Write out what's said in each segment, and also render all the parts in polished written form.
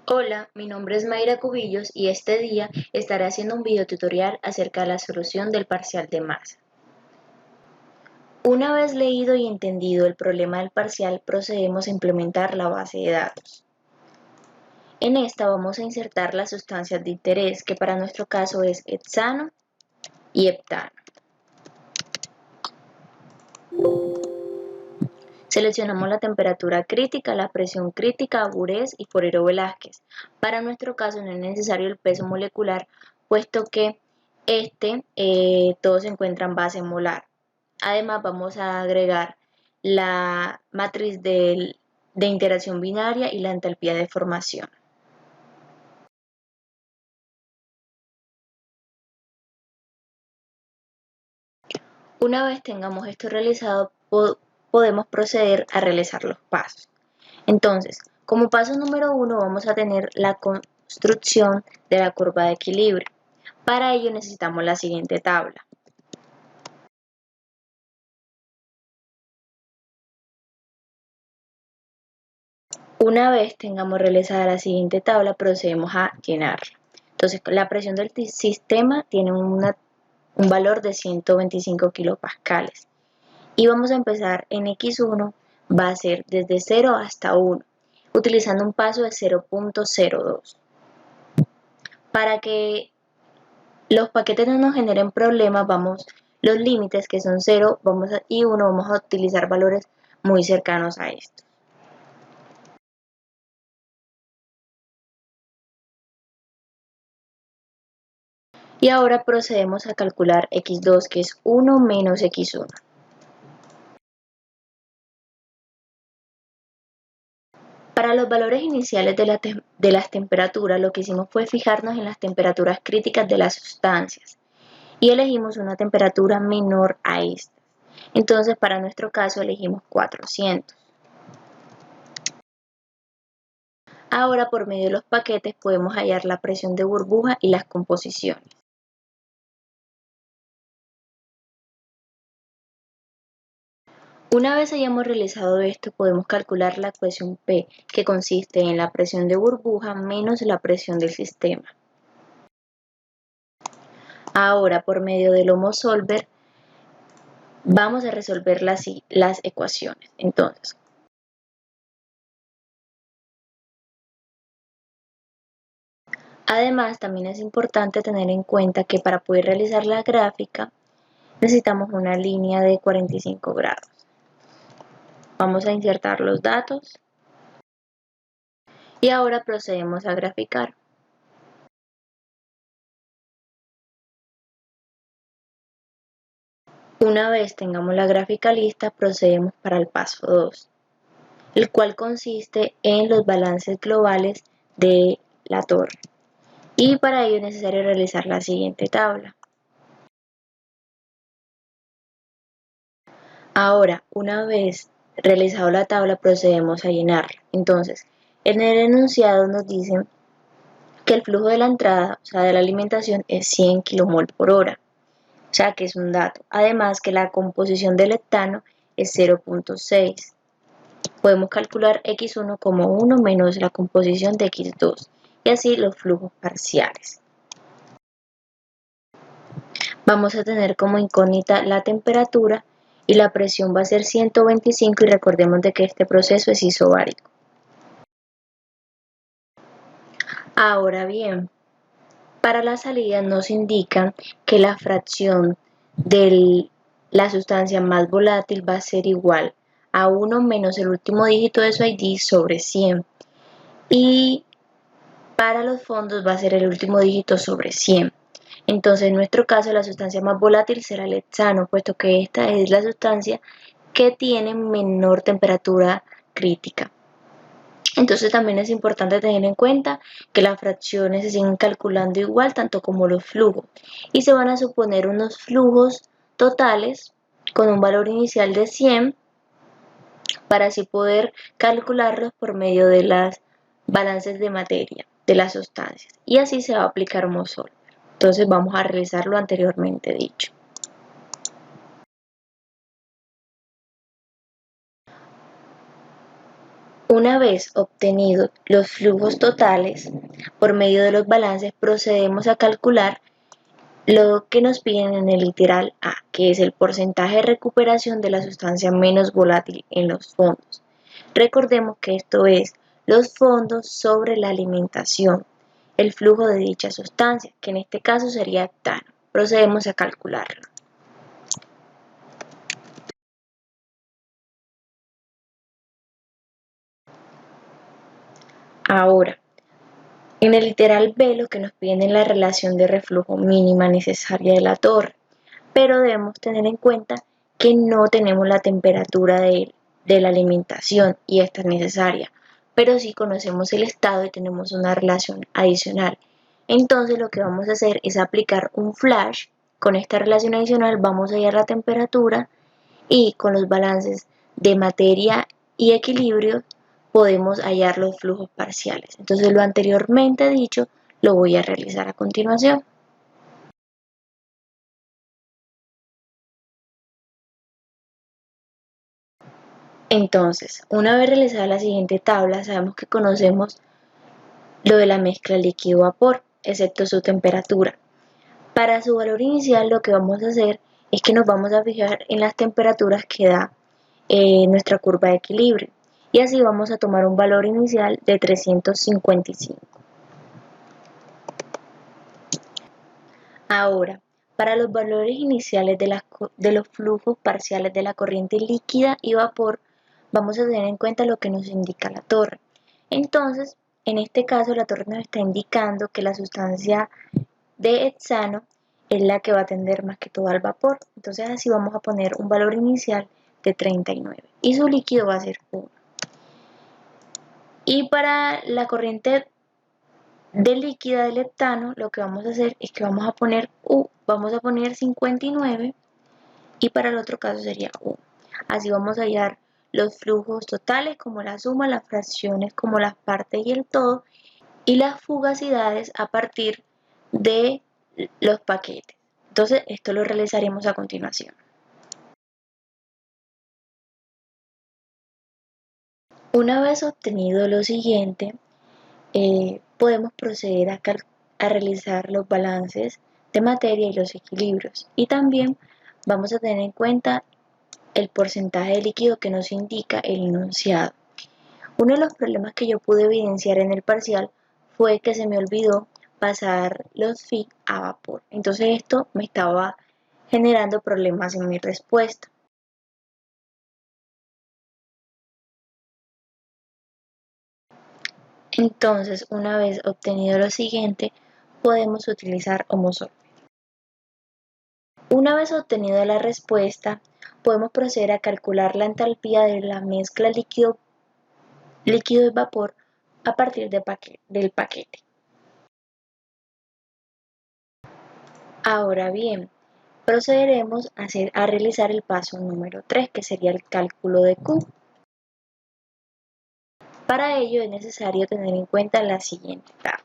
Hola, mi nombre es Mayra Cubillos y este día estaré haciendo un video tutorial acerca de la solución del parcial de masa. Una vez leído y entendido el problema del parcial, procedemos a implementar la base de datos. En esta vamos a insertar las sustancias de interés, que para nuestro caso es hexano y heptano. Seleccionamos la temperatura crítica, la presión crítica, Aburez y Forero Velázquez. Para nuestro caso no es necesario el peso molecular, puesto que todo se encuentra en base molar. Además vamos a agregar la matriz de interacción binaria y la entalpía de formación. Una vez tengamos esto realizado, podemos proceder a realizar los pasos. Entonces, como paso número 1 vamos a tener la construcción de la curva de equilibrio. Para ello necesitamos la siguiente tabla. Una vez tengamos realizada la siguiente tabla, procedemos a llenarla. Entonces, la presión del sistema tiene un valor de 125 kilopascales. Y vamos a empezar en X1, va a ser desde 0 hasta 1, utilizando un paso de 0.02. Para que los paquetes no nos generen problemas, los límites que son 0 y 1 vamos a utilizar valores muy cercanos a esto. Y ahora procedemos a calcular x2, que es 1 menos x1. Para los valores iniciales de las temperaturas, lo que hicimos fue fijarnos en las temperaturas críticas de las sustancias y elegimos una temperatura menor a esta. Entonces, para nuestro caso elegimos 400. Ahora, por medio de los paquetes, podemos hallar la presión de burbuja y las composiciones. Una vez hayamos realizado esto, podemos calcular la ecuación P, que consiste en la presión de burbuja menos la presión del sistema. Ahora, por medio del Homo Solver, vamos a resolver las ecuaciones. Entonces, además, también es importante tener en cuenta que para poder realizar la gráfica, necesitamos una línea de 45 grados. Vamos a insertar los datos y ahora procedemos a graficar. Una vez tengamos la gráfica lista, procedemos para el paso 2, el cual consiste en los balances globales de la torre. Y para ello es necesario realizar la siguiente tabla. Ahora, una vez realizado la tabla, procedemos a llenarla. Entonces, en el enunciado nos dicen que el flujo de la entrada, o sea, de la alimentación, es 100 kmol por hora. O sea, que es un dato. Además, que la composición del heptano es 0.6. Podemos calcular x1 como 1 menos la composición de x2 y así los flujos parciales. Vamos a tener como incógnita la temperatura y la presión va a ser 125 y recordemos de que este proceso es isobárico. Ahora bien, para la salida nos indican que la fracción de la sustancia más volátil va a ser igual a 1 menos el último dígito de su ID sobre 100 y para los fondos va a ser el último dígito sobre 100. Entonces, en nuestro caso, la sustancia más volátil será el hexano, puesto que esta es la sustancia que tiene menor temperatura crítica. Entonces, también es importante tener en cuenta que las fracciones se siguen calculando igual, tanto como los flujos, y se van a suponer unos flujos totales con un valor inicial de 100 para así poder calcularlos por medio de las balances de materia de las sustancias, y así se va a aplicar Mosol. Entonces vamos a realizar lo anteriormente dicho. Una vez obtenidos los flujos totales, por medio de los balances procedemos a calcular lo que nos piden en el literal A, que es el porcentaje de recuperación de la sustancia menos volátil en los fondos. Recordemos que esto es los fondos sobre la alimentación, el flujo de dicha sustancia, que en este caso sería heptano. Procedemos a calcularlo. Ahora, en el literal B lo que nos piden es la relación de reflujo mínima necesaria de la torre, pero debemos tener en cuenta que no tenemos la temperatura de la alimentación y esta es necesaria, pero sí conocemos el estado y tenemos una relación adicional. Entonces lo que vamos a hacer es aplicar un flash. Con esta relación adicional vamos a hallar la temperatura y con los balances de materia y equilibrio podemos hallar los flujos parciales. Entonces lo anteriormente dicho lo voy a realizar a continuación. Entonces, una vez realizada la siguiente tabla, sabemos que conocemos lo de la mezcla líquido-vapor, excepto su temperatura. Para su valor inicial lo que vamos a hacer es que nos vamos a fijar en las temperaturas que da nuestra curva de equilibrio. Y así vamos a tomar un valor inicial de 355. Ahora, para los valores iniciales de los flujos parciales de la corriente líquida y vapor, vamos a tener en cuenta lo que nos indica la torre. Entonces, en este caso, la torre nos está indicando que la sustancia de hexano es la que va a tender más que todo al vapor. Entonces, así vamos a poner un valor inicial de 39 y su líquido va a ser 1. Y para la corriente de líquida del heptano, lo que vamos a hacer es que vamos a poner 59 y para el otro caso sería 1. Así vamos a hallar los flujos totales como la suma, las fracciones como las partes y el todo y las fugacidades a partir de los paquetes. Entonces esto lo realizaremos a continuación. Una vez obtenido lo siguiente, podemos proceder a realizar los balances de materia y los equilibrios. Y también vamos a tener en cuenta el porcentaje de líquido que nos indica el enunciado. Uno de los problemas que yo pude evidenciar en el parcial fue que se me olvidó pasar los FIC a vapor. Entonces esto me estaba generando problemas en mi respuesta. Entonces, una vez obtenido lo siguiente, podemos utilizar Homosolver. Una vez obtenida la respuesta, podemos proceder a calcular la entalpía de la mezcla líquido y vapor a partir del paquete. Ahora bien, procederemos a realizar el paso número 3, que sería el cálculo de Q. Para ello es necesario tener en cuenta la siguiente tabla.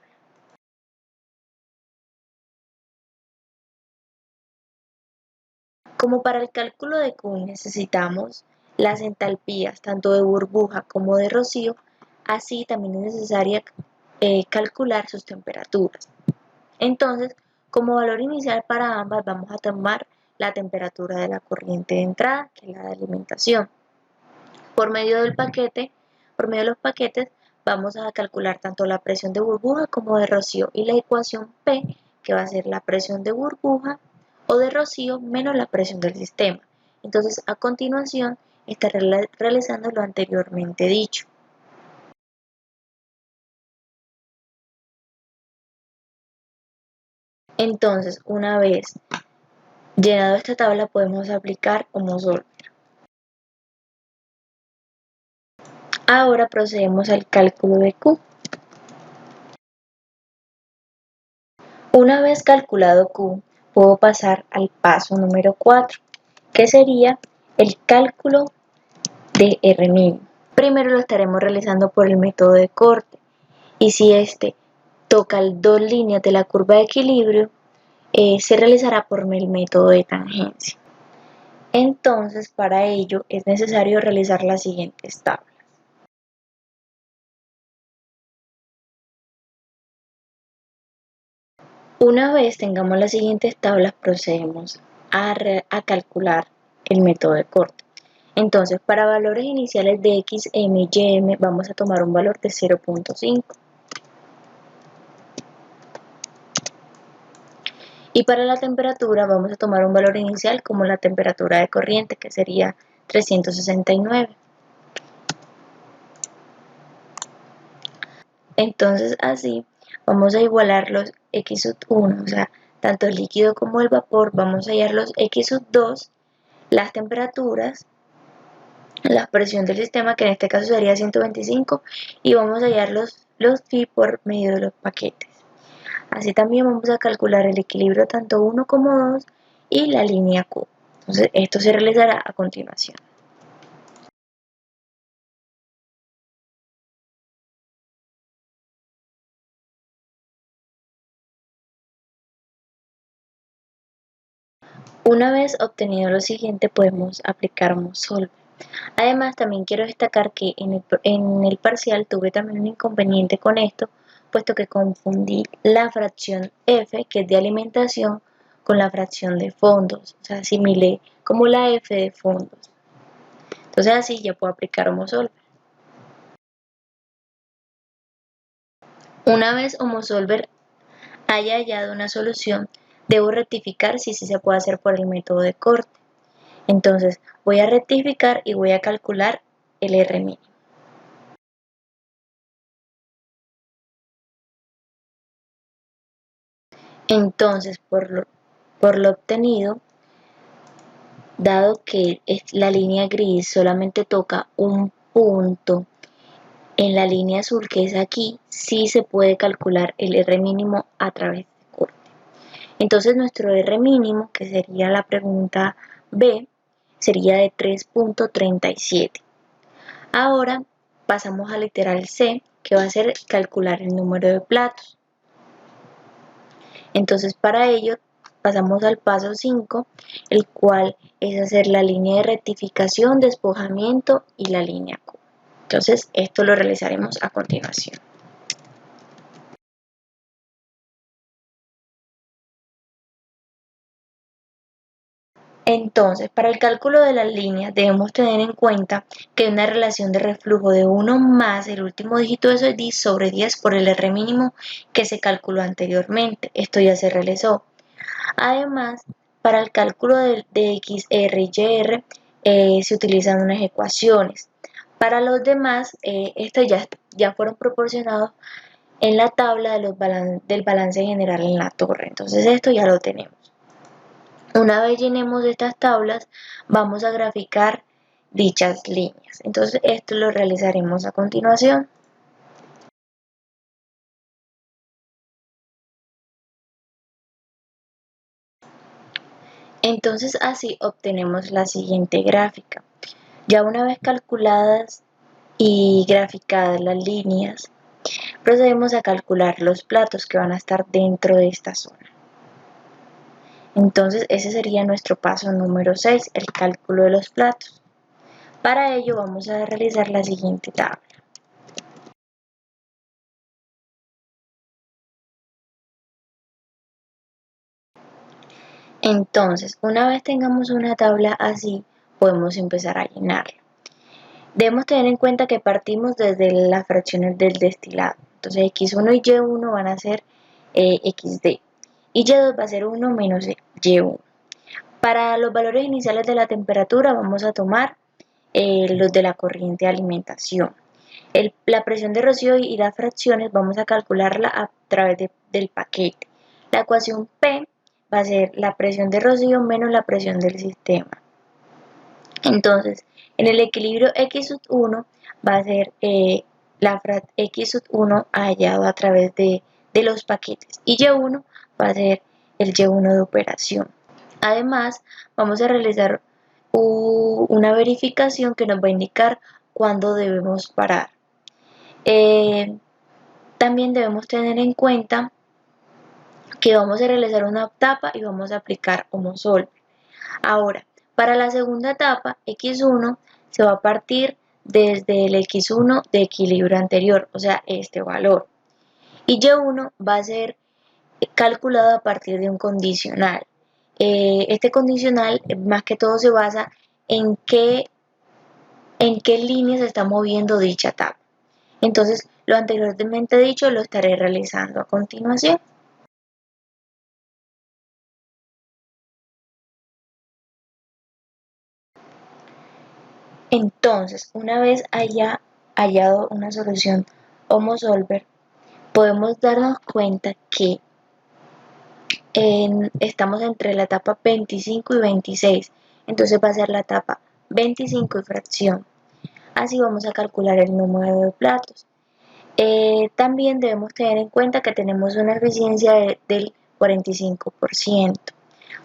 Como para el cálculo de Q necesitamos las entalpías tanto de burbuja como de rocío, así también es necesario calcular sus temperaturas. Entonces, como valor inicial para ambas vamos a tomar la temperatura de la corriente de entrada, que es la de alimentación. Por medio de los paquetes, vamos a calcular tanto la presión de burbuja como de rocío y la ecuación P, que va a ser la presión de burbuja o de rocío menos la presión del sistema. Entonces, a continuación, estaré realizando lo anteriormente dicho. Entonces, una vez llenado esta tabla, podemos aplicar Homosolver. Ahora procedemos al cálculo de Q. Una vez calculado Q, puedo pasar al paso número 4, que sería el cálculo de R'. Primero lo estaremos realizando por el método de corte, y si este toca las dos líneas de la curva de equilibrio, se realizará por el método de tangencia. Entonces, para ello es necesario realizar las siguientes tablas. Una vez tengamos las siguientes tablas, procedemos a calcular el método de corte. Entonces, para valores iniciales de x, m y m, vamos a tomar un valor de 0.5. Y para la temperatura vamos a tomar un valor inicial como la temperatura de corriente, que sería 369. Entonces así vamos a igualar los x1, o sea, tanto el líquido como el vapor, vamos a hallar los x2, las temperaturas, la presión del sistema, que en este caso sería 125, y vamos a hallar los phi por medio de los paquetes. Así también vamos a calcular el equilibrio tanto 1 como 2 y la línea Q. Entonces esto se realizará a continuación. Una vez obtenido lo siguiente, podemos aplicar Mosolver. Además, también quiero destacar que en el parcial tuve también un inconveniente con esto, puesto que confundí la fracción F, que es de alimentación, con la fracción de fondos. O sea, asimilé como la F de fondos. Entonces así ya puedo aplicar Homosolver. Una vez Homosolver haya hallado una solución, debo rectificar si se puede hacer por el método de corte. Entonces voy a rectificar y voy a calcular el R mínimo. Entonces, por lo obtenido, dado que la línea gris solamente toca un punto en la línea azul, que es aquí, sí se puede calcular el R mínimo a través de corte. Entonces nuestro R mínimo, que sería la pregunta B, sería de 3.37. Ahora pasamos al literal C, que va a ser calcular el número de platos. Entonces para ello pasamos al paso 5, el cual es hacer la línea de rectificación, despojamiento y la línea Q. Entonces esto lo realizaremos a continuación. Entonces, para el cálculo de las líneas debemos tener en cuenta que hay una relación de reflujo de 1 más el último dígito de ese D sobre 10 por el R mínimo que se calculó anteriormente. Esto ya se realizó. Además, para el cálculo de X, R y Y se utilizan unas ecuaciones. Para los demás, estos ya fueron proporcionados en la tabla del balance general en la torre. Entonces esto ya lo tenemos. Una vez llenemos estas tablas, vamos a graficar dichas líneas. Entonces esto lo realizaremos a continuación. Entonces así obtenemos la siguiente gráfica. Ya una vez calculadas y graficadas las líneas, procedemos a calcular los platos que van a estar dentro de esta zona. Entonces ese sería nuestro paso número 6, el cálculo de los platos. Para ello vamos a realizar la siguiente tabla. Entonces, una vez tengamos una tabla así, podemos empezar a llenarla. Debemos tener en cuenta que partimos desde las fracciones del destilado. Entonces, x1 y y1 van a ser xd. Y y2 va a ser 1 menos y1. Para los valores iniciales de la temperatura vamos a tomar los de la corriente de alimentación. La presión de rocío y las fracciones vamos a calcularla a través del paquete. La ecuación P va a ser la presión de rocío menos la presión del sistema. Entonces, en el equilibrio x1 va a ser la x1 hallado a través de los paquetes y y1 va a ser el y1 de operación. Además, vamos a realizar una verificación que nos va a indicar cuándo debemos parar. También debemos tener en cuenta que vamos a realizar una etapa y vamos a aplicar Homosolver. Ahora, para la segunda etapa, x1 se va a partir desde el x1 de equilibrio anterior, o sea, este valor. Y y1 va a ser calculado a partir de un condicional. Este condicional más que todo se basa en qué línea se está moviendo dicha etapa. Entonces, lo anteriormente dicho lo estaré realizando a continuación. Entonces, una vez haya hallado una solución homosolver, podemos darnos cuenta que estamos entre la etapa 25 y 26. Entonces va a ser la etapa 25 y fracción. Así vamos a calcular el número de platos. También debemos tener en cuenta que tenemos una eficiencia del 45%.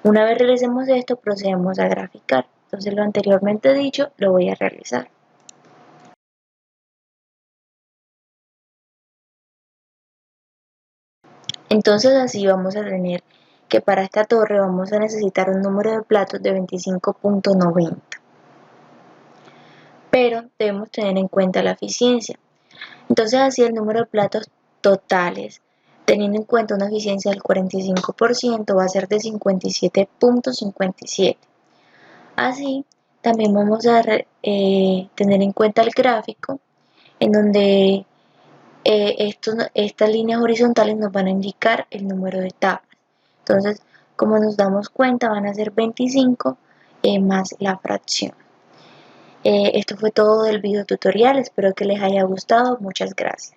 Una vez realicemos esto, procedemos a graficar. Entonces lo anteriormente dicho lo voy a realizar. Entonces así vamos a tener que para esta torre vamos a necesitar un número de platos de 25.90. Pero debemos tener en cuenta la eficiencia. Entonces así el número de platos totales, teniendo en cuenta una eficiencia del 45%, va a ser de 57.57. Así también vamos a tener en cuenta el gráfico en donde estas líneas horizontales nos van a indicar el número de etapas. Entonces, como nos damos cuenta, van a ser 25 más la fracción. Esto fue todo del video tutorial, espero que les haya gustado, muchas gracias.